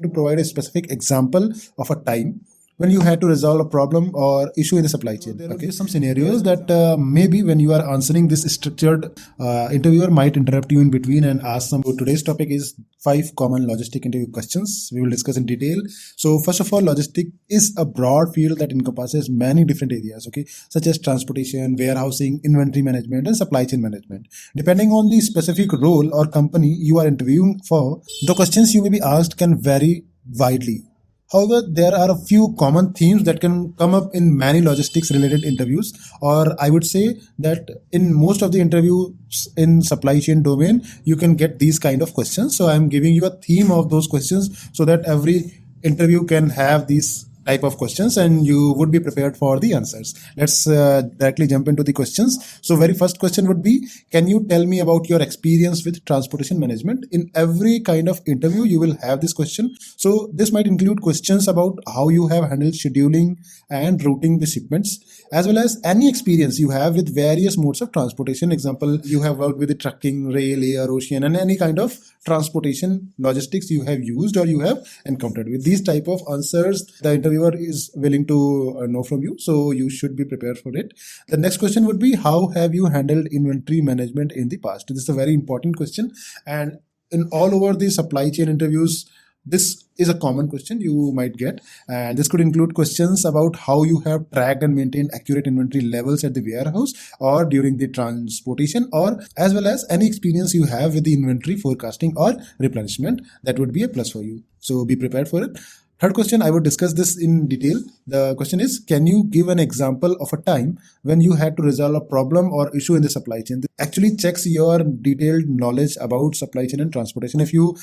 to provide a specific example of a time when you had to resolve a problem or issue in the supply chain. There will be some scenarios that maybe when you are answering this structured, interviewer might interrupt you in between and ask some. So today's topic is 5 common logistic interview questions we will discuss in detail. So first of all, logistic is a broad field that encompasses many different areas, okay, such as transportation, warehousing, inventory management, and supply chain management. Depending on the specific role or company you are interviewing for, the questions you may be asked can vary widely. However, there are a few common themes that can come up in many logistics related interviews, or I would say that in most of the interviews in supply chain domain, you can get these kind of questions. So I'm giving you a theme of those questions so that every interview can have these type of questions and you would be prepared for the answers. Let's directly jump into the questions. So very first question would be, can you tell me about your experience with transportation management? In every kind of interview, you will have this question. So this might include questions about how you have handled scheduling and routing the shipments, as well as any experience you have with various modes of transportation. Example, you have worked with the trucking, rail, air, ocean, and any kind of transportation logistics you have used or you have encountered. With these type of answers, the interviewer is willing to know from you, so you should be prepared for it. The next question would be, how have you handled inventory management in the past? This is a very important question, and in all over the supply chain interviews, this is a common question you might get, and this could include questions about how you have tracked and maintained accurate inventory levels at the warehouse or during the transportation, or as well as any experience you have with the inventory forecasting or replenishment. That would be a plus for you, so be prepared for it. Third question, I would discuss this in detail. The question is, can you give an example of a time when you had to resolve a problem or issue in the supply chain? This actually checks your detailed knowledge about supply chain and transportation. If you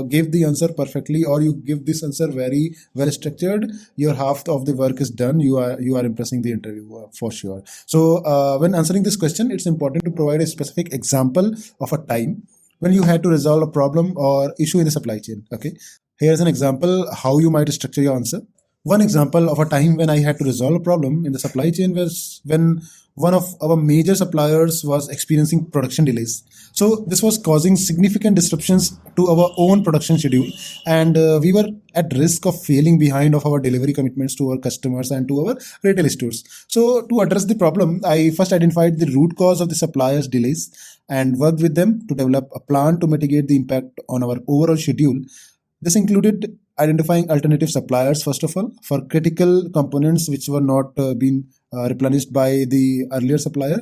give the answer perfectly or you give this answer very well structured, your half of the work is done. You are impressing the interviewer for sure. So when answering this question, it's important to provide a specific example of a time when you had to resolve a problem or issue in the supply chain. Okay. Here's an example how you might structure your answer. One example of a time when I had to resolve a problem in the supply chain was when one of our major suppliers was experiencing production delays. So this was causing significant disruptions to our own production schedule, and we were at risk of failing behind of our delivery commitments to our customers and to our retail stores. So to address the problem, I first identified the root cause of the supplier's delays and worked with them to develop a plan to mitigate the impact on our overall schedule. This included identifying alternative suppliers, first of all, for critical components which were not being replenished by the earlier supplier,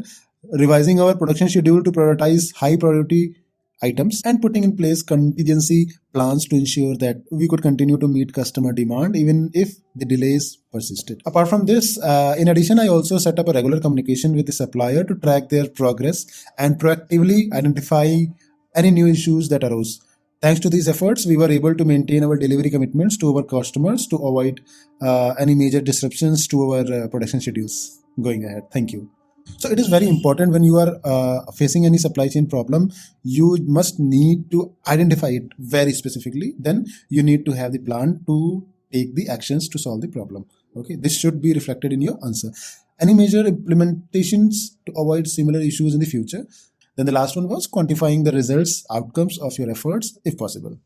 revising our production schedule to prioritize high priority items, and putting in place contingency plans to ensure that we could continue to meet customer demand even if the delays persisted. Apart from this, in addition, I also set up a regular communication with the supplier to track their progress and proactively identify any new issues that arose. Thanks to these efforts, we were able to maintain our delivery commitments to our customers to avoid any major disruptions to our production schedules going ahead. Thank you. So it is very important when you are facing any supply chain problem, you must need to identify it very specifically. Then you need to have the plan to take the actions to solve the problem. Okay, this should be reflected in your answer. Any major implementations to avoid similar issues in the future. Then the last one was quantifying the results, outcomes of your efforts if possible.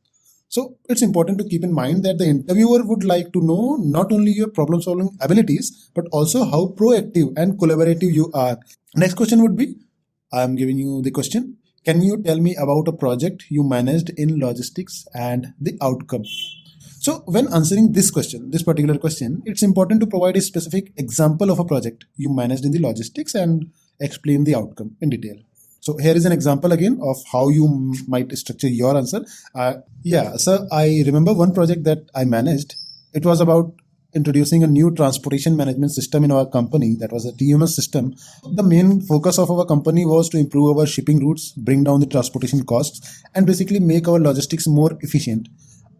So it's important to keep in mind that the interviewer would like to know not only your problem solving abilities, but also how proactive and collaborative you are. Next question would be, I'm giving you the question. Can you tell me about a project you managed in logistics and the outcome? So when answering this question, this particular question, it's important to provide a specific example of a project you managed in the logistics and explain the outcome in detail. So here is an example again of how you might structure your answer. So I remember one project that I managed. It was about introducing a new transportation management system in our company. That was a TMS system. The main focus of our company was to improve our shipping routes, bring down the transportation costs, and basically make our logistics more efficient.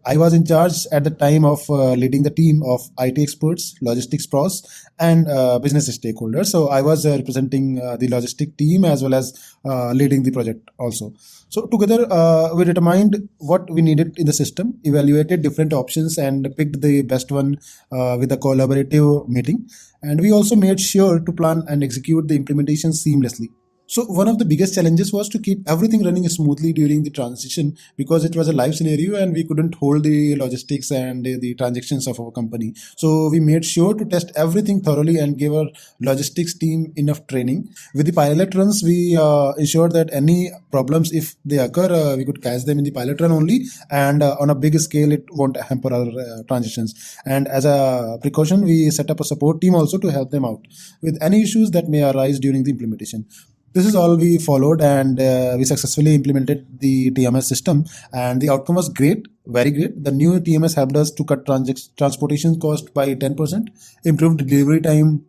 I was in charge at the time of leading the team of IT experts, logistics pros, and business stakeholders. So I was representing the logistic team as well as leading the project also. So together we determined what we needed in the system, evaluated different options, and picked the best one with a collaborative meeting. And we also made sure to plan and execute the implementation seamlessly. So one of the biggest challenges was to keep everything running smoothly during the transition, because it was a live scenario and we couldn't hold the logistics and the transactions of our company. So we made sure to test everything thoroughly and give our logistics team enough training. With the pilot runs, we ensured that any problems, if they occur, we could catch them in the pilot run only, and on a big scale it won't hamper our transitions. And as a precaution, we set up a support team also to help them out with any issues that may arise during the implementation. This is all we followed, and we successfully implemented the TMS system, and the outcome was great, very great. The new TMS helped us to cut transportation cost by 10%, improved delivery time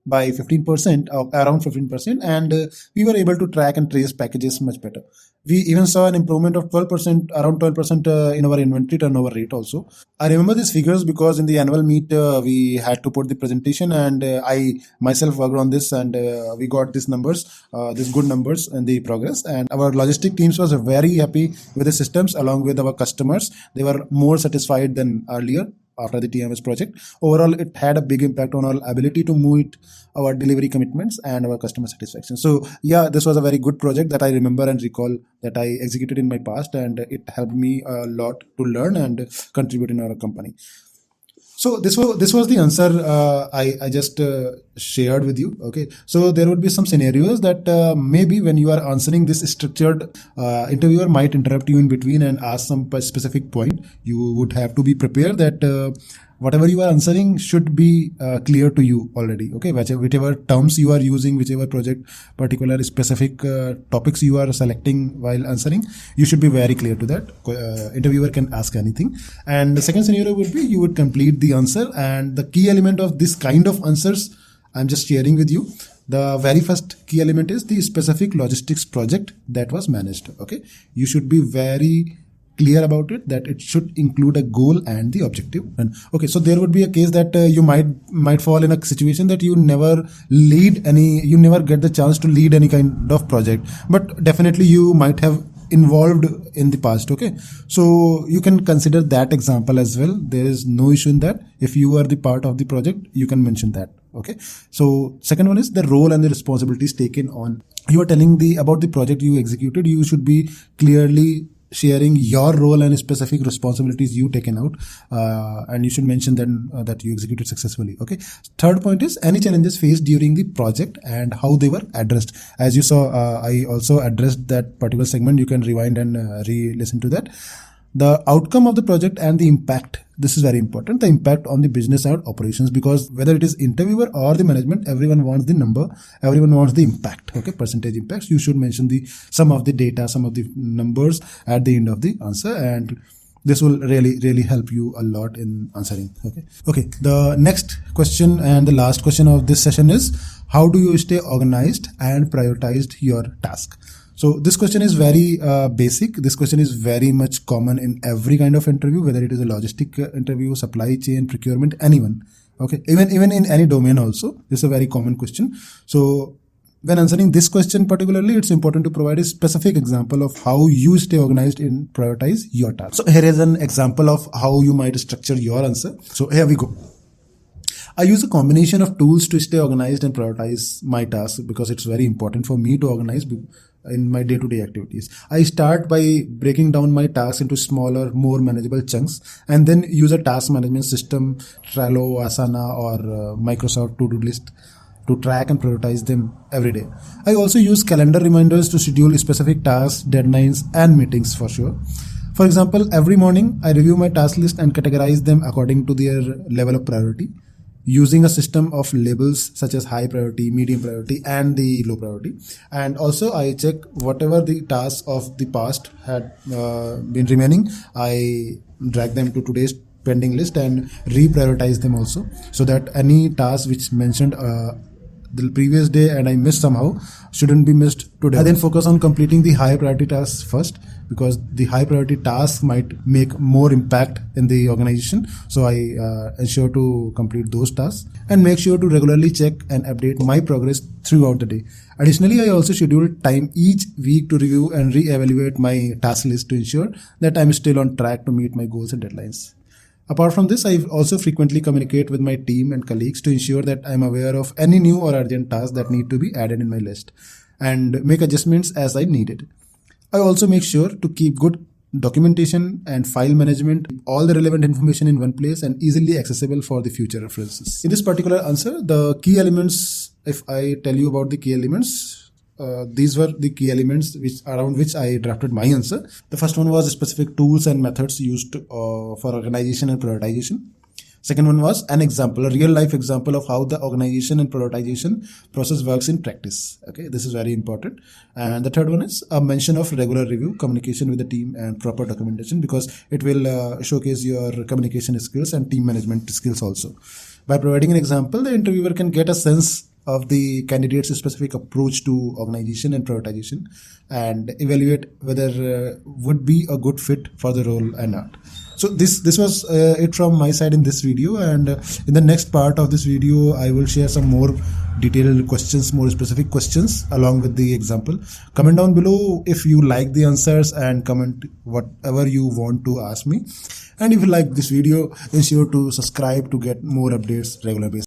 by 15%, around 15%, and we were able to track and trace packages much better. We even saw an improvement of 12%, around 12% in our inventory turnover rate also. I remember these figures because in the annual meet, we had to put the presentation, and I myself worked on this, and we got these numbers, these good numbers and the progress. And our logistic teams was very happy with the systems along with our customers. They were more satisfied than earlier after the TMS project. Overall, it had a big impact on our ability to meet our delivery commitments and our customer satisfaction. So yeah, this was a very good project that I remember and recall that I executed in my past, and it helped me a lot to learn and contribute in our company. So this was the answer I just shared with you. Okay, so there would be some scenarios that maybe when you are answering this structured, interviewer might interrupt you in between and ask some specific point. You would have to be prepared that whatever you are answering should be clear to you already. Okay, whichever terms you are using, whichever project particular specific topics you are selecting while answering, you should be very clear to that. Interviewer can ask anything. And the second scenario would be you would complete the answer, and the key element of this kind of answers I'm just sharing with you. The very first key element is the specific logistics project that was managed. Okay, you should be very clear about it, that it should include a goal and the objective. And okay, so there would be a case that you might fall in a situation that you never get the chance to lead any kind of project, but definitely you might have involved in the past. Okay, so you can consider that example as well. There is no issue in that. If you are the part of the project, you can mention that. Okay, so second one is the role and the responsibilities taken on. You are telling about the project you executed. You should be clearly sharing your role and specific responsibilities you taken out, and you should mention then that you executed successfully. Okay, third point is any challenges faced during the project and how they were addressed. As you saw, I also addressed that particular segment. You can rewind and re-listen to that. The outcome of the project and the impact. This is very important. The impact on the business and operations, because whether it is interviewer or the management, everyone wants the number, everyone wants the impact. Okay, percentage impacts. You should mention some of the data, some of the numbers at the end of the answer, and this will really help you a lot in answering. Okay. The next question and the last question of this session is, how do you stay organized and prioritized your task? So this question is very basic. This question is very much common in every kind of interview, whether it is a logistic interview, supply chain, procurement, anyone. Okay, even in any domain also, this is a very common question. So when answering this question particularly, it's important to provide a specific example of how you stay organized and prioritize your task. So here is an example of how you might structure your answer. So here we go. I use a combination of tools to stay organized and prioritize my tasks, because it's very important for me to organize in my day-to-day activities. I start by breaking down my tasks into smaller, more manageable chunks, and then use a task management system, Trello, Asana, or Microsoft to-do list to track and prioritize them every day. I also use calendar reminders to schedule specific tasks, deadlines, and meetings for sure. For example, every morning I review my task list and categorize them according to their level of priority, using a system of labels such as high priority, medium priority, and the low priority. And also I check whatever the tasks of the past had been remaining. I drag them to today's pending list and reprioritize them also, so that any task which mentioned the previous day and I missed somehow shouldn't be missed today. I then focus on completing the high priority tasks first, because the high priority tasks might make more impact in the organization. So I ensure to complete those tasks and make sure to regularly check and update my progress throughout the day. Additionally, I also schedule time each week to review and re-evaluate my task list to ensure that I'm still on track to meet my goals and deadlines. Apart from this, I also frequently communicate with my team and colleagues to ensure that I'm aware of any new or urgent tasks that need to be added in my list. and make adjustments as I needed. I also make sure to keep good documentation and file management, all the relevant information in one place and easily accessible for the future references. In this particular answer, the key elements, if I tell you about the key elements, these were the key elements around which I drafted my answer. The first one was specific tools and methods used for organization and prioritization. Second one was an example, a real life example of how the organization and prioritization process works in practice. Okay, this is very important. And the third one is a mention of regular review, communication with the team and proper documentation, because it will showcase your communication skills and team management skills also. By providing an example, the interviewer can get a sense of the candidate's specific approach to organization and prioritization and evaluate whether would be a good fit for the role or not. So this was it from my side in this video, and in the next part of this video I will share some more detailed questions, more specific questions along with the example. Comment down below if you like the answers and comment whatever you want to ask me. And if you like this video, ensure to subscribe to get more updates regular basis.